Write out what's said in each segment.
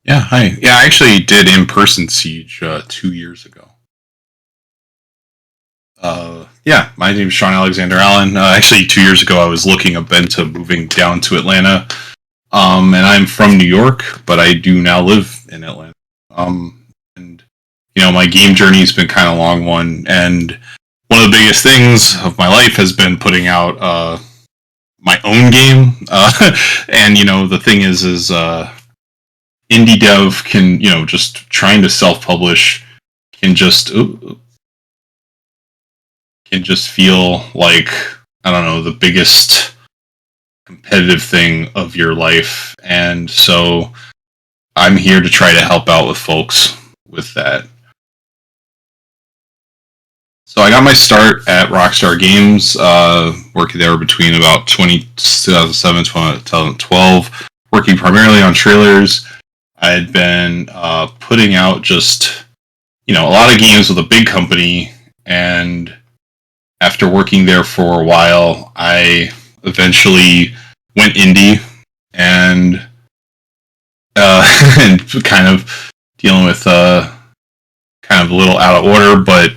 Yeah, hi. Yeah, I actually did in-person Siege 2 years ago. Yeah, my name is Shawn Alexander Allen. Actually, 2 years ago, I was looking up into moving down to Atlanta. And I'm from New York, but I do now live in Atlanta. And my game journey has been kind of a long one, and one of the biggest things of my life has been putting out my own game. And the thing is indie dev can, just trying to self-publish can just feel like, I don't know, the biggest competitive thing of your life. And so I'm here to try to help out with folks with that. So I got my start at Rockstar Games, working there between about 2007 and 2012, working primarily on trailers. I had been putting out just, a lot of games with a big company, and after working there for a while, I eventually went indie and and kind of dealing with kind of a little out of order. But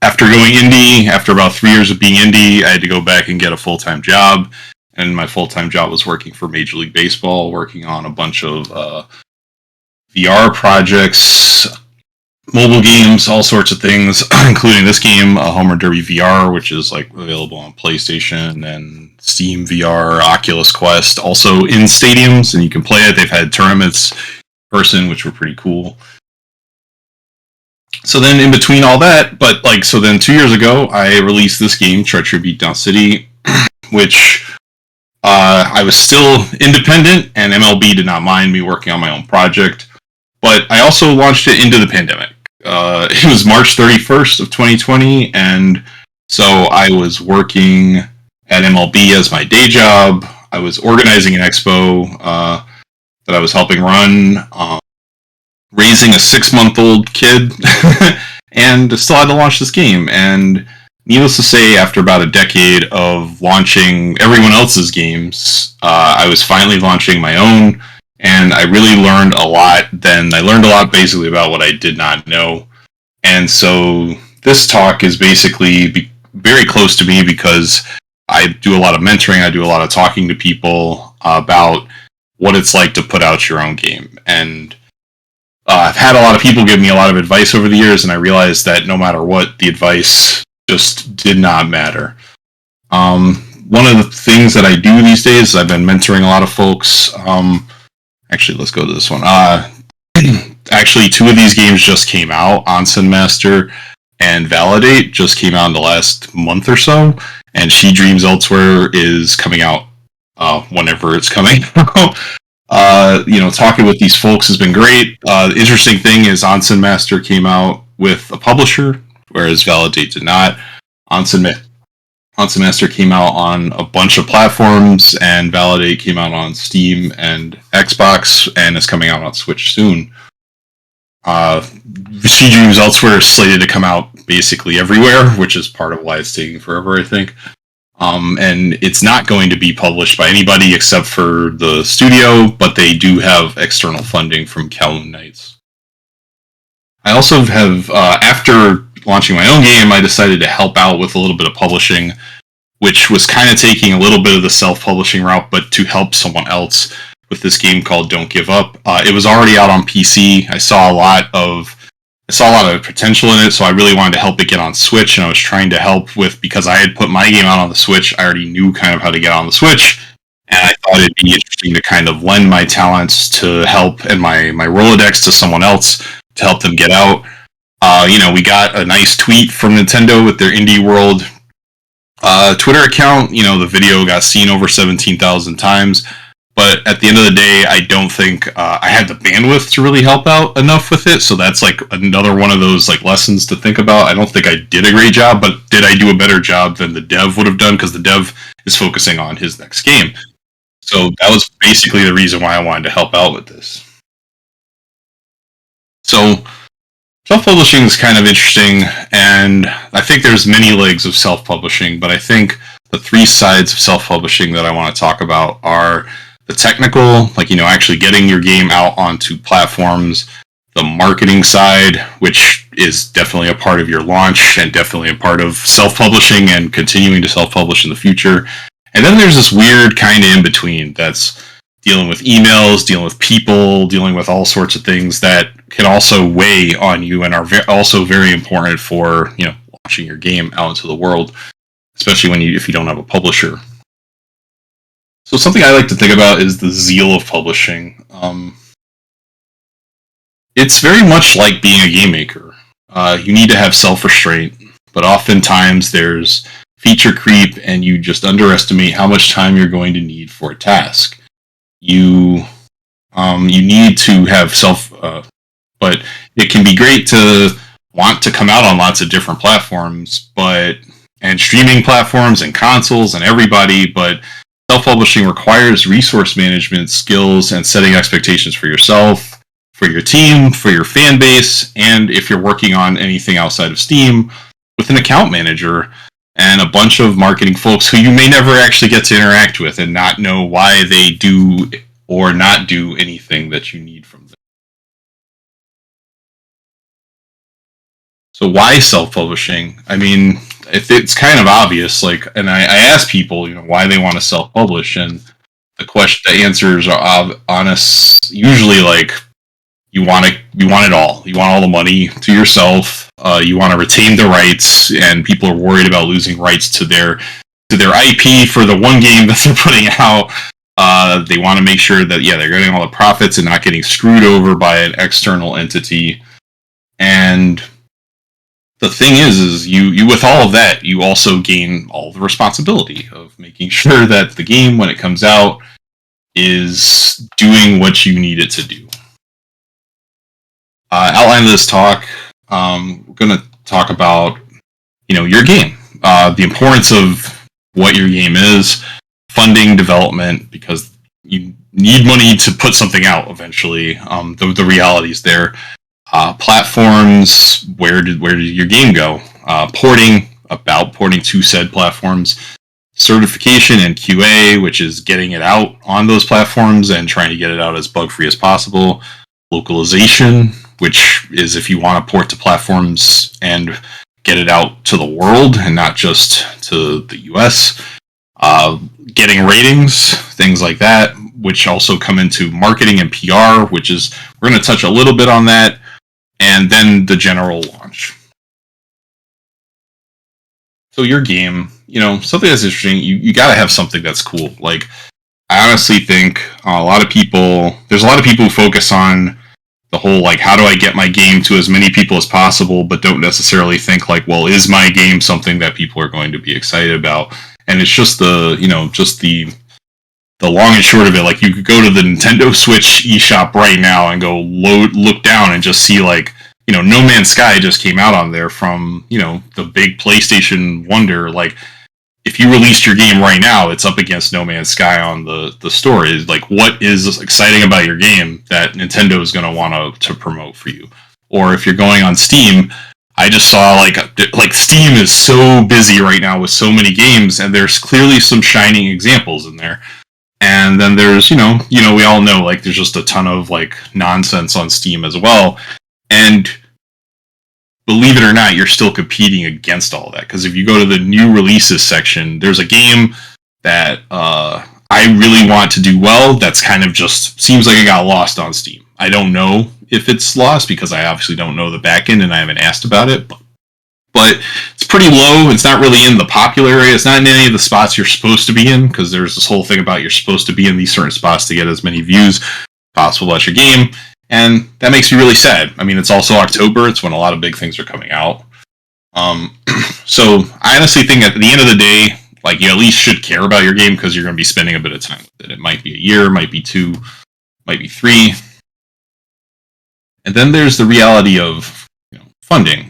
after going indie, after about 3 years of being indie, I had to go back and get a full-time job. And my full-time job was working for Major League Baseball, working on a bunch of VR projects, mobile games, all sorts of things, including this game, Home Run Derby VR, which is like available on PlayStation and Steam VR, Oculus Quest, also in stadiums, and you can play it. They've had tournaments in person, which were pretty cool. So then in between all that, so then 2 years ago, I released this game, Treachery Beatdown City, which I was still independent, and MLB did not mind me working on my own project. But I also launched it into the pandemic. It was March 31st of 2020, and so I was working at MLB as my day job. I was organizing an expo that I was helping run, raising a 6-month-old kid, and still had to launch this game. And needless to say, after about a decade of launching everyone else's games, I was finally launching my own. And I really learned a lot then. I learned a lot basically about what I did not know. And so this talk is basically very close to me because I do a lot of mentoring. I do a lot of talking to people about what it's like to put out your own game. And I've had a lot of people give me a lot of advice over the years, and I realized that no matter what, the advice just did not matter. One of the things that I do these days is I've been mentoring a lot of folks. Actually, let's go to this one. Actually, 2 of these games just came out. Onsen Master and Validate just came out in the last month or so. And She Dreams Elsewhere is coming out whenever it's coming out. Talking with these folks has been great. The interesting thing is Onsen Master came out with a publisher, whereas Validate did not. Onsen Master came out on a bunch of platforms, and Validate came out on Steam and Xbox, and is coming out on Switch soon. She Dreams Elsewhere is slated to come out basically everywhere, which is part of why it's taking forever, I think. And it's not going to be published by anybody except for the studio, but they do have external funding from Kowloon Knights. I also have, after launching my own game, I decided to help out with a little bit of publishing, which was kind of taking a little bit of the self-publishing route, but to help someone else with this game called Don't Give Up. It was already out on PC. I saw a lot of potential in it, so I really wanted to help it get on Switch, and I was trying to help with, because I had put my game out on the Switch, I already knew kind of how to get on the Switch, and I thought it'd be interesting to kind of lend my talents to help, and my Rolodex to someone else to help them get out. We got a nice tweet from Nintendo with their Indie World Twitter account. The video got seen over 17,000 times. But at the end of the day, I don't think I had the bandwidth to really help out enough with it. So that's like another one of those like lessons to think about. I don't think I did a great job, but did I do a better job than the dev would have done? Because the dev is focusing on his next game. So that was basically the reason why I wanted to help out with this. So self-publishing is kind of interesting, and I think there's many legs of self-publishing, but I think the 3 sides of self-publishing that I want to talk about are the technical, like, actually getting your game out onto platforms, the marketing side, which is definitely a part of your launch and definitely a part of self-publishing and continuing to self-publish in the future. And then there's this weird kind of in between that's dealing with emails, dealing with people, dealing with all sorts of things that can also weigh on you and are also very important for, launching your game out into the world, especially if you don't have a publisher. So something I like to think about is the zeal of publishing. It's very much like being a game maker. You need to have self-restraint, but oftentimes there's feature creep and you just underestimate how much time you're going to need for a task. You need to have but it can be great to want to come out on lots of different platforms, and streaming platforms and consoles and everybody, but self-publishing requires resource management skills and setting expectations for yourself, for your team, for your fan base, and if you're working on anything outside of Steam, with an account manager and a bunch of marketing folks who you may never actually get to interact with and not know why they do or not do anything that you need from them. So why self-publishing? I mean, it's kind of obvious, and I ask people, why they want to self-publish, and the answers are honest, usually you want it all. You want all the money to yourself. You want to retain the rights, and people are worried about losing rights to their IP for the one game that they're putting out. They want to make sure that they're getting all the profits and not getting screwed over by an external entity. And the thing is you with all of that, you also gain all the responsibility of making sure that the game, when it comes out, is doing what you need it to do. Outline of this talk, we're going to talk about, your game, the importance of what your game is, funding, development, because you need money to put something out eventually. The realities there. Platforms, where did your game go? Porting to said platforms. Certification and QA, which is getting it out on those platforms and trying to get it out as bug-free as possible. Localization, which is if you want to port to platforms and get it out to the world and not just to the US. Getting ratings, things like that, which also come into marketing and PR, which is, we're going to touch a little bit on that, and then the general launch. So your game, something that's interesting, you got to have something that's cool. I honestly think there's a lot of people who focus on the whole, how do I get my game to as many people as possible, but don't necessarily think is my game something that people are going to be excited about? And it's just the long and short of it. You could go to the Nintendo Switch eShop right now and go look down and just see No Man's Sky just came out on there from, the big PlayStation wonder. If you released your game right now, it's up against No Man's Sky on the store. Is what is exciting about your game that Nintendo is going to want to promote for you? Or if you're going on Steam, I just saw Steam is so busy right now with so many games, and there's clearly some shining examples in there. And then there's, we all know, there's just a ton of, nonsense on Steam as well. And believe it or not, you're still competing against all that. Because if you go to the new releases section, there's a game that I really want to do well that's kind of just seems like it got lost on Steam. I don't know if it's lost because I obviously don't know the backend and I haven't asked about it. But it's pretty low. It's not really in the popular area. It's not in any of the spots you're supposed to be in, because there's this whole thing about you're supposed to be in these certain spots to get as many views possible about your game. And that makes me really sad. I mean, it's also October. It's when a lot of big things are coming out. So I honestly think at the end of the day, you at least should care about your game because you're going to be spending a bit of time with it. It might be a year, might be 2, might be 3. And then there's the reality of funding.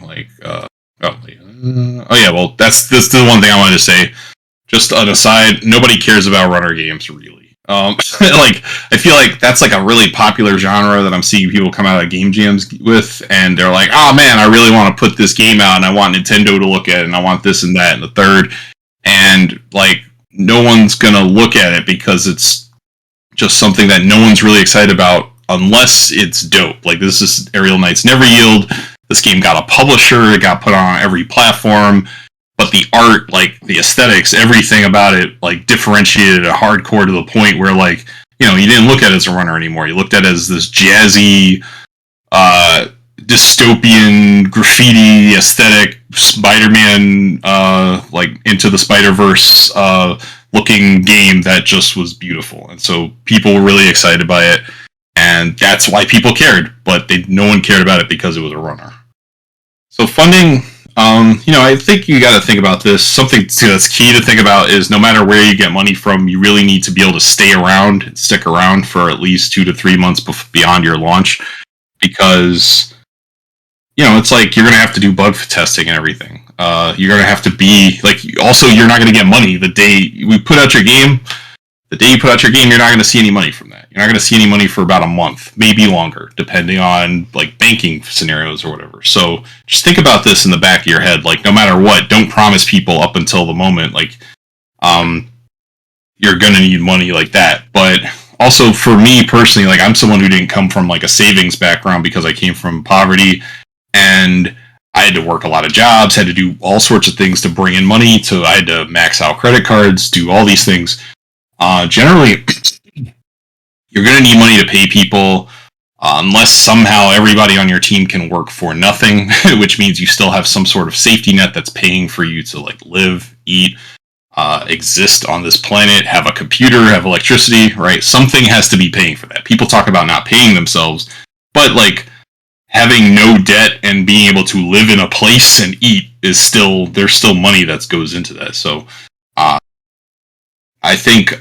That's the one thing I wanted to say. Just an aside, nobody cares about runner games, really. I feel like that's a really popular genre that I'm seeing people come out of game jams with, and they're like, oh man, I really want to put this game out, and I want Nintendo to look at it, and I want this and that and the third. And, no one's gonna look at it because it's just something that no one's really excited about unless it's dope. Like, this is Aerial Knights Never Yield. This game got a publisher. It got put on every platform. But the art, like, the aesthetics, everything about it, like, differentiated it hardcore to the point where, like, you know, you didn't look at it as a runner anymore. You looked at it as this jazzy, dystopian, graffiti, aesthetic, Spider-Man, like, Into the Spider-Verse, looking game that just was beautiful. And so people were really excited by it. And that's why people cared. But no one cared about it because it was a runner. So funding... you know, I think you got to think about this. Something that's key to think about is no matter where you get money from, you really need to be able to stick around for at least 2 to 3 months beyond your launch, because, you know, it's like you're going to have to do bug testing and everything. You're going to have to be, like, also, you're not going to get money the day we put out your game. The day you put out your game, you're not going to see any money from that. You're not going to see any money for about a month, maybe longer, depending on, like, banking scenarios or whatever. So just think about this in the back of your head. Like, no matter what, don't promise people up until the moment, like, you're going to need money like that. But also, for me personally, like, I'm someone who didn't come from, like, a savings background because I came from poverty, and I had to work a lot of jobs, had to do all sorts of things to bring in money. I had to max out credit cards, do all these things. Generally, you're going to need money to pay people, unless somehow everybody on your team can work for nothing, which means you still have some sort of safety net that's paying for you to, like, live, eat, exist on this planet, have a computer, have electricity, right? Something has to be paying for that. People talk about not paying themselves, but, like, having no debt and being able to live in a place and eat there's still money that goes into that. So, I think,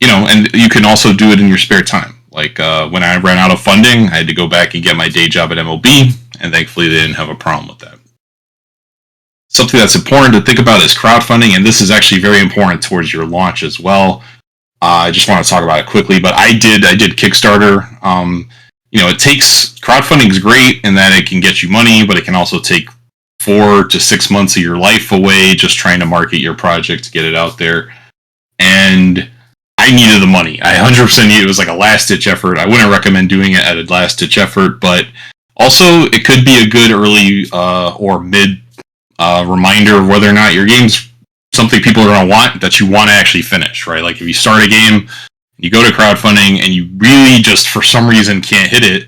you know, and you can also do it in your spare time. Like, when I ran out of funding, I had to go back and get my day job at MLB, and thankfully they didn't have a problem with that. Something that's important to think about is crowdfunding, and this is actually very important towards your launch as well. I just want to talk about it quickly, but I did Kickstarter. You know, crowdfunding is great in that it can get you money, but it can also take 4 to 6 months of your life away just trying to market your project to get it out there. And I needed the money. I 100% needed it. It was like a last-ditch effort. I wouldn't recommend doing it at a last-ditch effort, but also it could be a good early or mid reminder of whether or not your game's something people are going to want, that you want to actually finish, right? Like, if you start a game, you go to crowdfunding, and you really just, for some reason, can't hit it,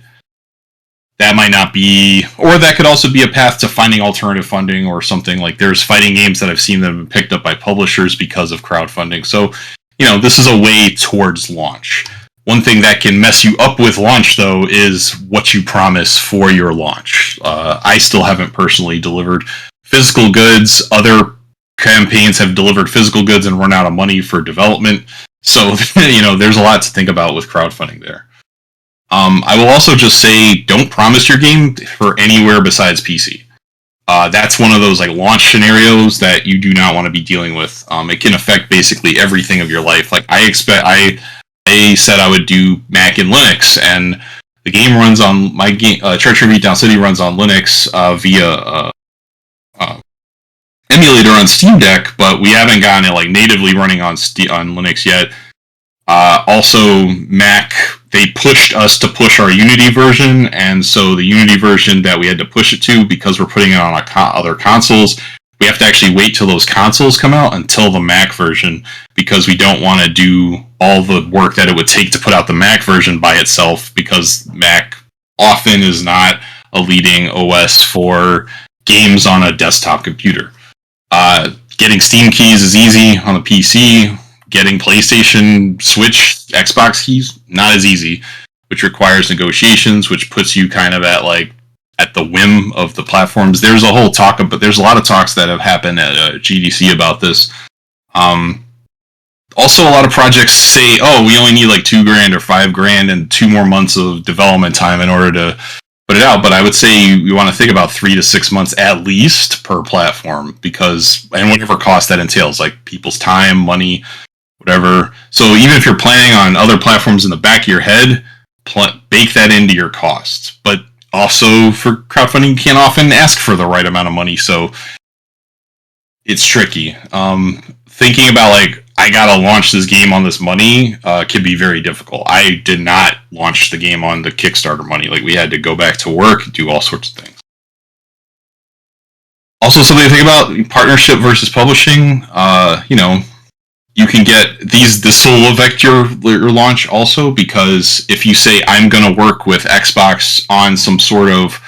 that might not be, or that could also be a path to finding alternative funding or something. Like, there's fighting games that I've seen that have been picked up by publishers because of crowdfunding. So, you know, this is a way towards launch. One thing that can mess you up with launch, though, is what you promise for your launch. I still haven't personally delivered physical goods. Other campaigns have delivered physical goods and run out of money for development. So, you know, there's a lot to think about with crowdfunding there. I will also just say, don't promise your game for anywhere besides PC. That's one of those, like, launch scenarios that you do not want to be dealing with. It can affect basically everything of your life. Like, I said I would do Mac and Linux, and the game runs on my game. Treachery Beatdown City runs on Linux via emulator on Steam Deck, but we haven't gotten it, like, natively running on Linux yet. Also, Mac, they pushed us to push our Unity version, and so the Unity version that we had to push it to, because we're putting it on other consoles, we have to actually wait till those consoles come out until the Mac version, because we don't want to do all the work that it would take to put out the Mac version by itself, because Mac often is not a leading OS for games on a desktop computer. Getting Steam keys is easy on the PC. Getting PlayStation, Switch, Xbox keys, not as easy, which requires negotiations, which puts you kind of at the whim of the platforms. There's a whole talk, but there's a lot of talks that have happened at GDC about this. Also, a lot of projects say, oh, we only need like $2,000 or $5,000 and 2 more months of development time in order to put it out. But I would say you want to think about 3 to 6 months at least per platform, and whatever cost that entails, like people's time, money, whatever. So even if you're planning on other platforms in the back of your head, bake that into your costs. But also, for crowdfunding, you can't often ask for the right amount of money, so it's tricky. Thinking about, like, I gotta launch this game on this money can be very difficult. I did not launch the game on the Kickstarter money. Like, we had to go back to work, do all sorts of things. Also, something to think about, partnership versus publishing. You can get this will affect your launch also, because if you say, I'm going to work with Xbox on some sort of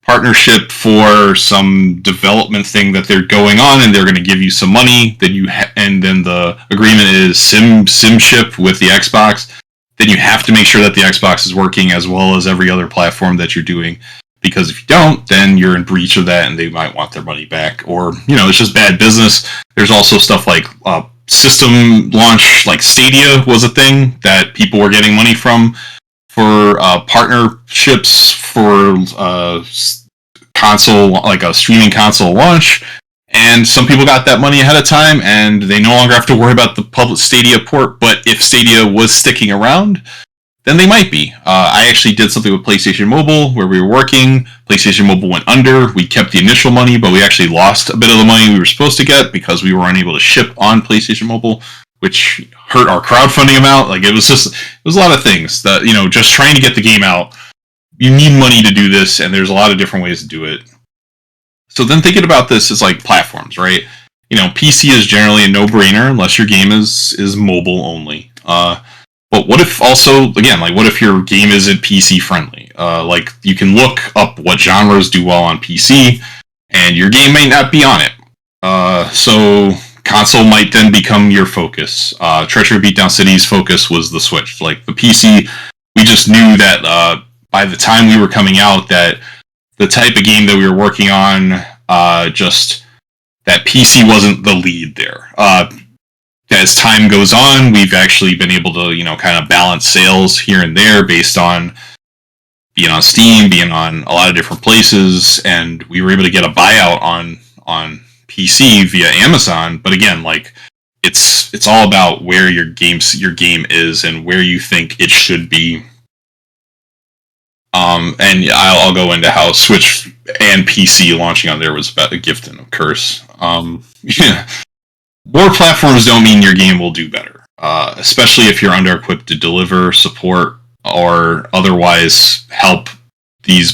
partnership for some development thing that they're going on, and they're going to give you some money, and then the agreement is SimShip with the Xbox, then you have to make sure that the Xbox is working as well as every other platform that you're doing. Because if you don't, then you're in breach of that, and they might want their money back, or it's just bad business. There's also stuff like system launch, like Stadia was a thing that people were getting money from for partnerships for console, like a streaming console launch, and some people got that money ahead of time, and they no longer have to worry about the public Stadia port. But if Stadia was sticking around, then they might be. I actually did something with PlayStation Mobile where we were working. PlayStation Mobile went under. We kept the initial money, but we actually lost a bit of the money we were supposed to get because we were unable to ship on PlayStation Mobile, which hurt our crowdfunding amount. Like, it was a lot of things that, just trying to get the game out. You need money to do this, and there's a lot of different ways to do it. So then thinking about this is like platforms, right? PC is generally a no-brainer unless your game is mobile only. But what if also, again, like, what if your game isn't PC friendly? Like, you can look up what genres do well on PC, and your game may not be on it. So console might then become your focus. Treachery Beatdown City's focus was the Switch. Like, the PC, we just knew that by the time we were coming out, that the type of game that we were working on, just that PC wasn't the lead there. As time goes on, we've actually been able to, kind of balance sales here and there based on being on Steam, being on a lot of different places, and we were able to get a buyout on PC via Amazon. But again, like, it's all about where your game is and where you think it should be. And I'll go into how Switch and PC launching on there was about a gift and a curse. Yeah. More platforms don't mean your game will do better, especially if you're under-equipped to deliver, support, or otherwise help these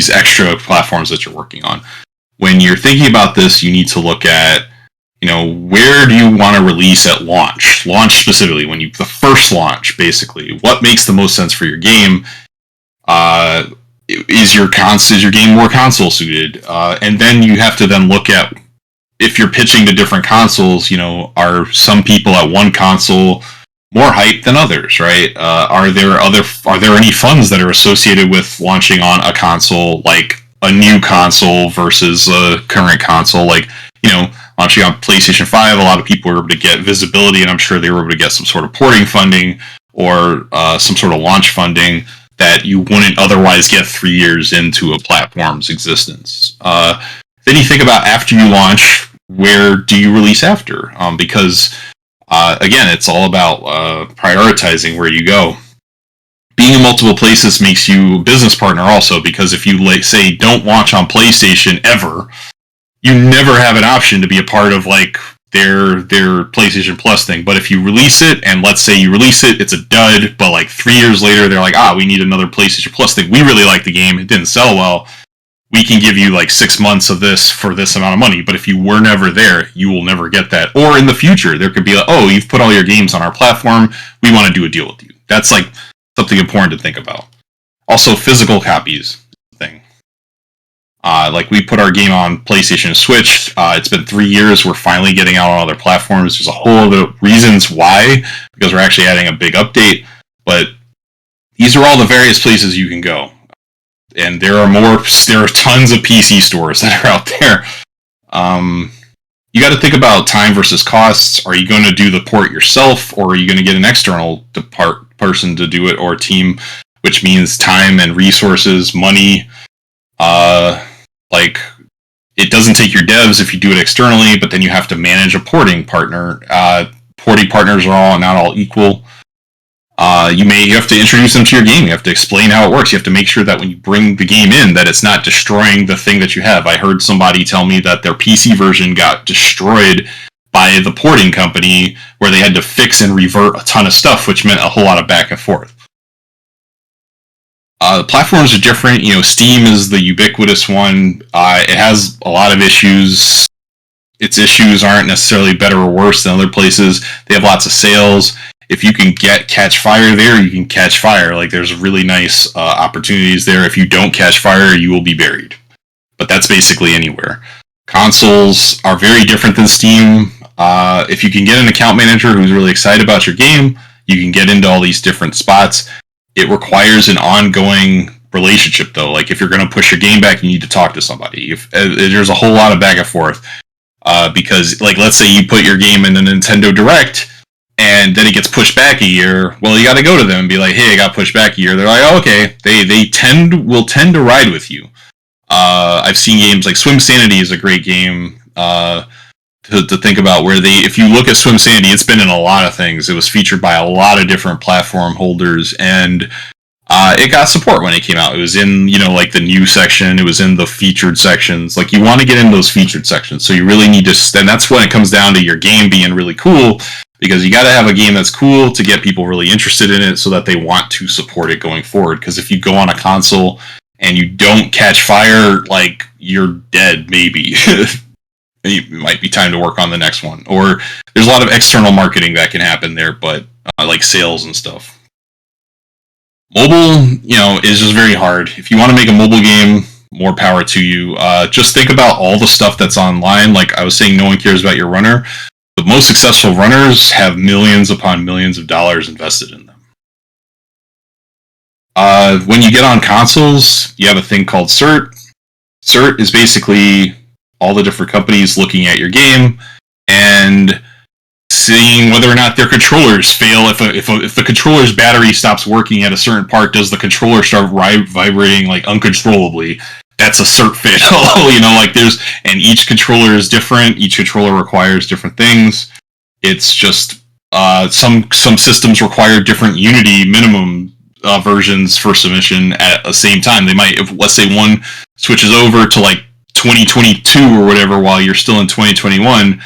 extra platforms that you're working on. When you're thinking about this, you need to look at, where do you want to release at launch? Launch specifically, the first launch, basically. What makes the most sense for your game? Is your game more console suited? And then you have to then look at, if you're pitching to different consoles, are some people at one console more hyped than others, right? Are there any funds that are associated with launching on a console, like a new console versus a current console? Like, launching on PlayStation 5, a lot of people were able to get visibility, and I'm sure they were able to get some sort of porting funding or some sort of launch funding that you wouldn't otherwise get 3 years into a platform's existence. Then you think about, after you launch, where do you release after? Because, again, it's all about prioritizing where you go. Being in multiple places makes you a business partner also, because if you, say, don't launch on PlayStation ever, you never have an option to be a part of, like, their PlayStation Plus thing. But if you release it, and let's say you release it, it's a dud, but like 3 years later, they're like, we need another PlayStation Plus thing. We really like the game. It didn't sell well. We can give you like 6 months of this for this amount of money. But if you were never there, you will never get that. Or in the future, there could be like, you've put all your games on our platform. We want to do a deal with you. That's like something important to think about. Also, physical copies thing. Like, we put our game on PlayStation and Switch. It's been 3 years. We're finally getting out on other platforms. There's a whole other reasons why, because we're actually adding a big update. But these are all the various places you can go. And there are tons of PC stores that are out there. You got to think about time versus costs. Are you going to do the port yourself, or are you going to get an external person to do it, or a team, which means time and resources, money. Like, it doesn't take your devs if you do it externally, but then you have to manage a porting partner. Porting partners are not all equal. You have to introduce them to your game. You have to explain how it works. You have to make sure that when you bring the game in, that it's not destroying the thing that you have. I heard somebody tell me that their PC version got destroyed by the porting company where they had to fix and revert a ton of stuff, which meant a whole lot of back and forth. The platforms are different. Steam is the ubiquitous one. It has a lot of issues. Its issues aren't necessarily better or worse than other places. They have lots of sales. If you can catch fire there, you can catch fire. Like, there's really nice opportunities there. If you don't catch fire, you will be buried. But that's basically anywhere. Consoles are very different than Steam. If you can get an account manager who's really excited about your game, you can get into all these different spots. It requires an ongoing relationship, though. Like, if you're going to push your game back, you need to talk to somebody. There's a whole lot of back and forth. Because, like, let's say you put your game in the Nintendo Direct, and then it gets pushed back a year. Well, you got to go to them and be like, "Hey, it got pushed back a year." They're like, "Oh, okay." They will tend to ride with you. I've seen games like Swim Sanity is a great game to think about, where if you look at Swim Sanity, it's been in a lot of things. It was featured by a lot of different platform holders, and it got support when it came out. It was in, like the new section. It was in the featured sections. Like, you want to get in those featured sections, so you really need to. And that's when it comes down to your game being really cool, because you got to have a game that's cool to get people really interested in it, so that they want to support it going forward. Because if you go on a console and you don't catch fire, like, you're dead, maybe. It might be time to work on the next one. Or there's a lot of external marketing that can happen there, but like sales and stuff. Mobile, is just very hard. If you want to make a mobile game, more power to you. Just think about all the stuff that's online. Like I was saying, no one cares about your runner. The most successful runners have millions upon millions of dollars invested in them. When you get on consoles, you have a thing called CERT. CERT is basically all the different companies looking at your game and seeing whether or not their controllers fail. If the controller's battery stops working at a certain part, does the controller start vibrating like uncontrollably? That's a cert fail. And each controller is different. Each controller requires different things. It's just some systems require different Unity minimum versions for submission at the same time. They might, if let's say one switches over to like 2022 or whatever while you're still in 2021,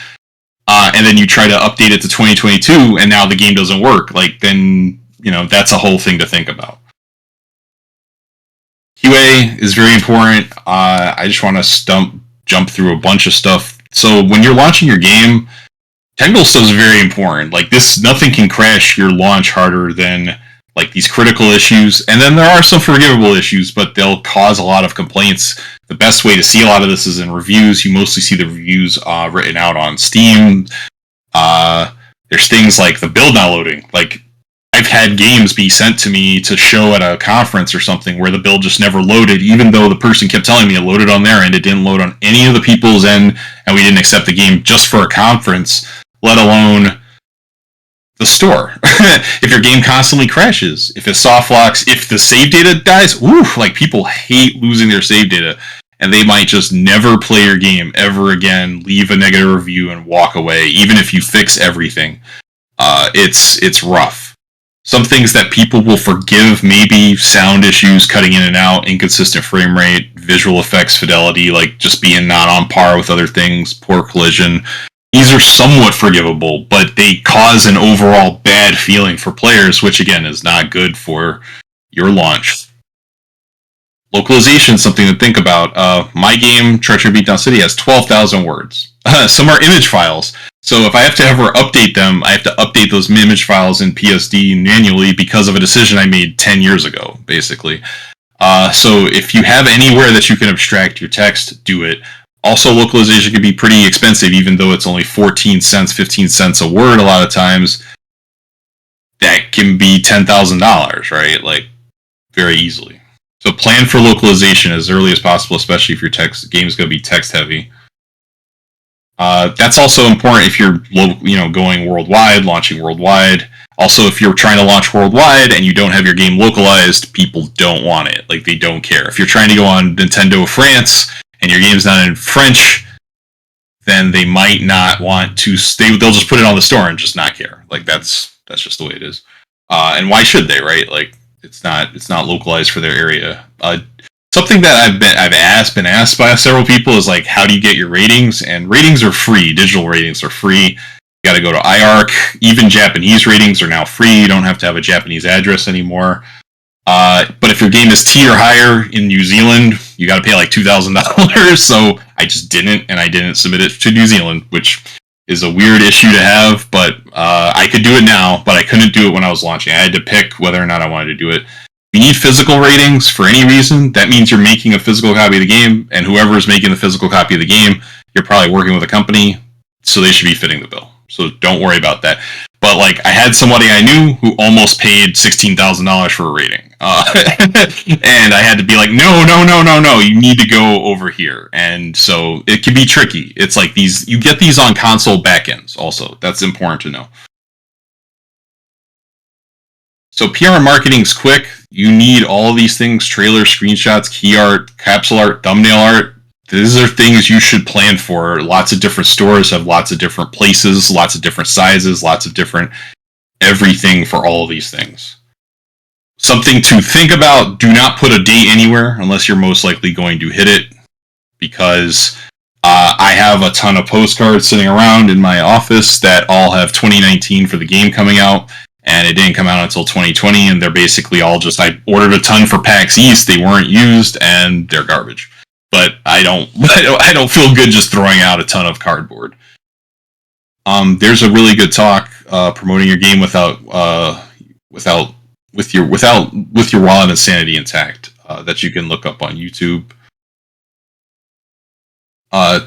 and then you try to update it to 2022 and now the game doesn't work, like then that's a whole thing to think about. QA is very important. I just want to jump through a bunch of stuff. So when you're launching your game, technical stuff is very important. Like nothing can crash your launch harder than like these critical issues. And then there are some forgivable issues, but they'll cause a lot of complaints. The best way to see a lot of this is in reviews. You mostly see the reviews written out on Steam. There's things like the build not loading. Like, I've had games be sent to me to show at a conference or something where the build just never loaded, even though the person kept telling me it loaded on their end. It didn't load on any of the people's end, and we didn't accept the game just for a conference, let alone the store. If your game constantly crashes, if it soft locks, if the save data dies, like people hate losing their save data, and they might just never play your game ever again, leave a negative review and walk away, even if you fix everything. It's rough. Some things that people will forgive, maybe sound issues, cutting in and out, inconsistent frame rate, visual effects fidelity, like just being not on par with other things, poor collision. These are somewhat forgivable, but they cause an overall bad feeling for players, which again is not good for your launch. Localization is something to think about. My game, Treachery Beatdown City, has 12,000 words. Some are image files. So if I have to ever update them, I have to update those image files in PSD manually because of a decision I made 10 years ago, basically. So if you have anywhere that you can abstract your text, do it. Also, localization can be pretty expensive, even though it's only 14 cents, 15 cents a word a lot of times. That can be $10,000, right? Like, very easily. So plan for localization as early as possible, especially if your game is going to be text-heavy. That's also important if you're going worldwide, launching worldwide. Also, if you're trying to launch worldwide and you don't have your game localized, people don't want it. Like, they don't care. If you're trying to go on Nintendo France and your game's not in French, then they might not want to. They'll just put it on the store and just not care. Like, that's just the way it is. And why should they, right? Like, it's not localized for their area. Something that I've been asked by several people is like, how do you get your ratings? And ratings are free. Digital ratings are free. You got to go to IARC. Even Japanese ratings are now free. You don't have to have a Japanese address anymore. But if your game is T or higher in New Zealand, you got to pay like $2,000. So I just didn't, and I didn't submit it to New Zealand, which is a weird issue to have. But I could do it now, but I couldn't do it when I was launching. I had to pick whether or not I wanted to do it. If you need physical ratings for any reason, that means you're making a physical copy of the game, and whoever is making the physical copy of the game, you're probably working with a company, so they should be fitting the bill. So don't worry about that. But like, I had somebody I knew who almost paid $16,000 for a rating, and I had to be like, no, you need to go over here. And so it can be tricky. It's like these, you get these on console backends also. That's important to know. So PR and marketing is quick. You need all these things: trailer, screenshots, key art, capsule art, thumbnail art. These are things you should plan for. Lots of different stores have lots of different places, lots of different sizes, lots of different everything for all of these things. Something to think about: do not put a date anywhere unless you're most likely going to hit it, because I have a ton of postcards sitting around in my office that all have 2019 for the game coming out, and it didn't come out until 2020, and they're basically all just, I ordered a ton for PAX East, they weren't used, and they're garbage. But I don't feel good just throwing out a ton of cardboard. There's a really good talk promoting your game with your wallet and sanity intact that you can look up on YouTube.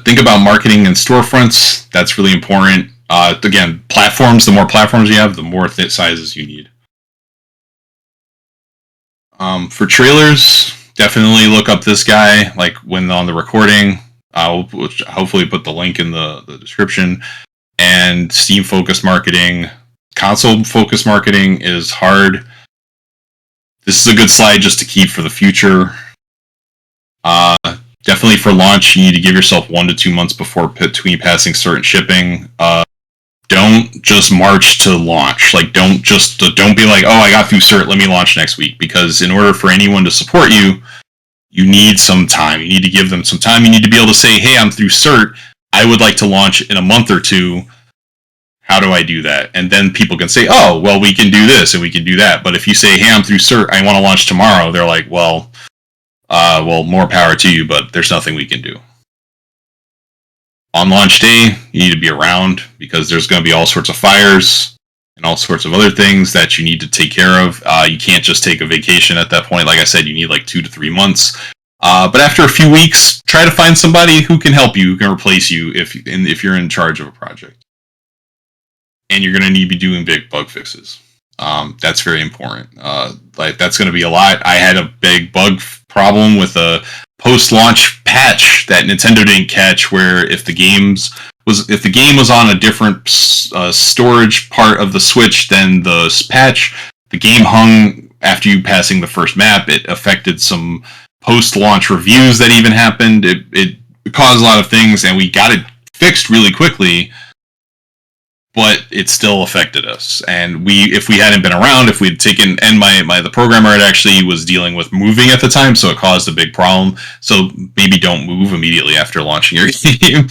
Think about marketing and storefronts. That's really important. Again, platforms. The more platforms you have, the more sizes you need. For trailers, definitely look up this guy, like when on the recording. I'll hopefully put the link in the description. And Steam focused marketing. Console focused marketing is hard. This is a good slide just to keep for the future. Definitely for launch, you need to give yourself 1 to 2 months between passing certain shipping. Don't just march to launch. Like, don't be like, oh, I got through cert, let me launch next week. Because in order for anyone to support you, you need some time. You need to give them some time. You need to be able to say, hey, I'm through cert. I would like to launch in a month or two. How do I do that? And then people can say, oh, well, we can do this and we can do that. But if you say, hey, I'm through cert, I want to launch tomorrow, they're like, well, more power to you, but there's nothing we can do. On launch day, you need to be around because there's going to be all sorts of fires and all sorts of other things that you need to take care of. You can't just take a vacation at that point. Like I said, you need like 2 to 3 months. But after a few weeks, try to find somebody who can help you, who can replace you if you're in charge of a project. And you're going to need to be doing big bug fixes. That's very important. That's going to be a lot. I had a big bug problem with a post-launch patch that Nintendo didn't catch, where if the game was on a different storage part of the Switch than the patch, the game hung after you passing the first map. It affected some post-launch reviews that even happened. It caused a lot of things, and we got it fixed really quickly, but it still affected us. And if we hadn't been around, if we'd taken, and the programmer actually was dealing with moving at the time, so it caused a big problem. So maybe don't move immediately after launching your game.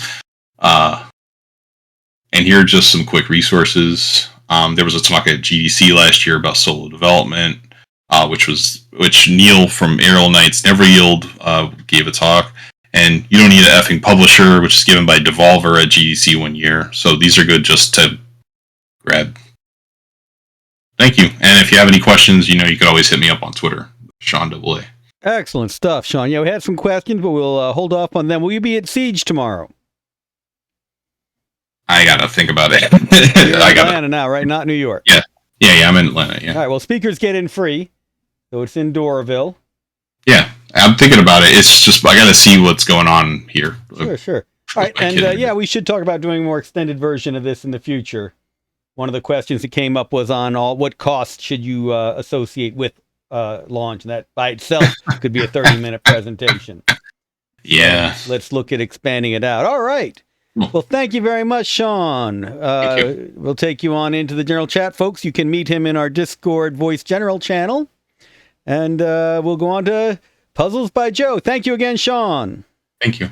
And here are just some quick resources. There was a talk at GDC last year about solo development, which Neil from Aerial Knights Never Yield gave a talk. And you don't need an effing publisher, which is given by Devolver at GDC one year. So these are good just to grab. Thank you. And if you have any questions, you could always hit me up on Twitter, Shawn AA. Excellent stuff, Shawn. Yeah, we had some questions, but we'll hold off on them. Will you be at Siege tomorrow? I got to think about it. You're in Atlanta now, right? Not New York. Yeah, I'm in Atlanta, yeah. All right, well, speakers get in free, so it's in Doraville. Yeah. I'm thinking about it. It's just, I got to see what's going on here. Sure. All right. And we should talk about doing a more extended version of this in the future. One of the questions that came up was on what costs should you associate with launch. And that by itself could be a 30-minute presentation. Yeah. So let's look at expanding it out. All right. Well, thank you very much, Shawn. We'll take you on into the general chat, folks. You can meet him in our Discord Voice General channel. And we'll go on to Puzzles by Joe. Thank you again, Shawn. Thank you.